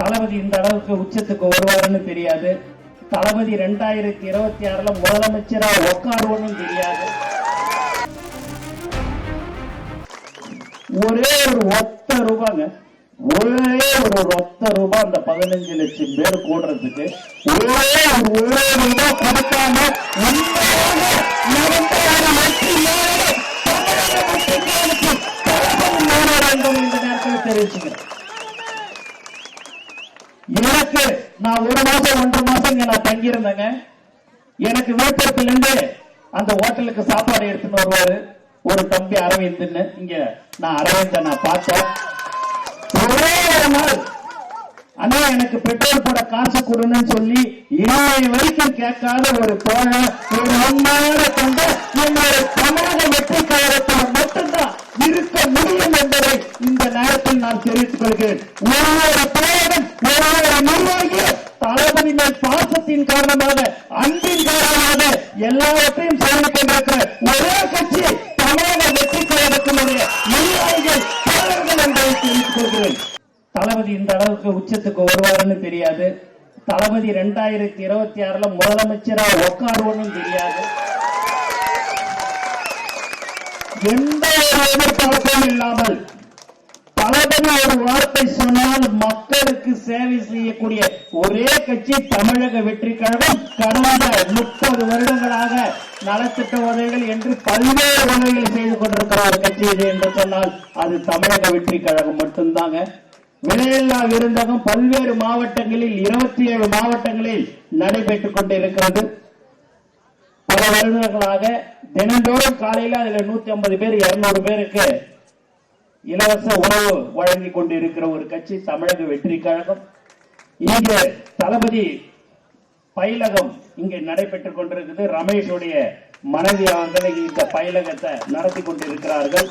தளபதி இந்த அளவுக்கு உச்சத்துக்கு வருவாருன்னு தெரியாது. தளபதி 2026 முதலமைச்சரா உட்காருவோன்னு தெரியாது. ஒரே ஒரு ஒத்த ரூபாங்க, ஒரே ஒரு ஒத்த ரூபாய் அந்த 15 லட்சம் பேர் கூடுறதுக்கு ஒரே ரூபாய் கொடுக்காம இந்த நேரத்தில் தெரிவிச்சுக்கிறேன். எனக்கு நான் 1 மாசம் 1.5 மாசம் இங்க நான் தங்கியிருந்தேங்க. எனக்கு விழுப்புரத்துல இருந்து அந்த ஹோட்டலுக்கு சாப்பாடு எடுத்துன்னு வருவாரு ஒரு தம்பி அரவிந்த்னு. இங்க நான் அரவிந்த நான் பார்த்தேன். ஒரே ஒரு நாள் அண்ணா எனக்கு பெட்ரோல் போட காசு கொடுன்னு சொல்லி இன்னை வரைக்கும் கேட்காத ஒரு தோழன், ஒரு உண்மையான கொண்ட என்னுடைய தமிழக வெற்றி கழகத்தில் மட்டும்தான் இருக்க முடியும் என்பதை இந்த நேரத்தில் நான் தெரிவித்துக் கொள்கிறேன். ஒவ்வொரு தோழனும் ஒவ்வொரு நிர்வாகியும் தளபதி மேல் பாசத்தின் காரணமாக, அன்பின் காரணமாக எல்லாவற்றையும் செய்து கொண்டிருக்கிற ஒரே கட்சி தமிழக வெற்றி கழகத்தினுடைய நிர்வாகிகள் தோழர்கள் என்பதை தெரிவித்துக் கொள்கிறேன். தளபதி இந்த அளவுக்கு உச்சத்துக்கு வருவாருன்னு தெரியாது. தளபதி 2026 முதலமைச்சரா உட்காருவோன்னு தெரியாது. எந்த ஒரு எதிர்பார்ப்பும் இல்லாமல் தளபதி ஒரு வார்த்தை சொன்னால் மக்களுக்கு சேவை செய்யக்கூடிய ஒரே கட்சி தமிழக வெற்றி கழகம். கடந்த 30 வருடங்களாக நலத்திட்ட உதவிகள் என்று பல்வேறு உதவிகள் செய்து கொண்டிருக்கிற ஒரு கட்சி இது என்று சொன்னால் அது தமிழக வெற்றி கழகம் மட்டும்தாங்க. விலையில்லா விருந்தகம் பல்வேறு மாவட்டங்களில் 27 மாவட்டங்களில் நடைபெற்றுக் கொண்டிருக்கிறது. பல வருடங்களாக தினந்தோறும் காலையில் அதுல 150 பேர் 200 பேருக்கு இலவச உணவு வழங்கிக் கொண்டிருக்கிற ஒரு கட்சி தமிழக வெற்றி கழகம். இங்கே தளபதி பயிலகம் இங்கே நடைபெற்றுக் கொண்டிருக்கிறது. ரமேஷுடைய மனைவி அவர்கள் இந்த பயிலகத்தை நடத்தி கொண்டிருக்கிறார்கள்.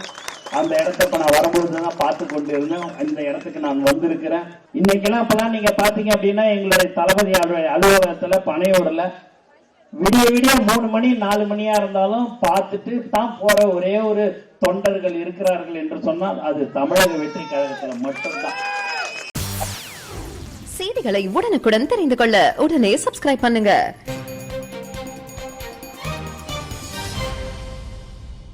அந்த இடத்தை இப்ப நான் வரும்பொழுதுதான் பார்த்து கொண்டிருந்தேன். இந்த இடத்துக்கு நான் வந்திருக்கிறேன். இன்னைக்கெல்லாம் இப்பெல்லாம் நீங்க பாத்தீங்க அப்படின்னா எங்களுடைய தளபதி அலுவலகத்துல பனையோடல விடிய 3 மணி 4 மணியா இருந்தாலும் பார்த்துட்டு தான் போற ஒரே ஒரு தொண்டர்கள் இருக்கிறார்கள் என்று சொன்னால் அது தமிழக வெற்றி கழகத்தில் மட்டும்தான். செய்திகளை உடனுக்குடன் தெரிந்து கொள்ள உடனே சப்ஸ்கிரைப் பண்ணுங்க.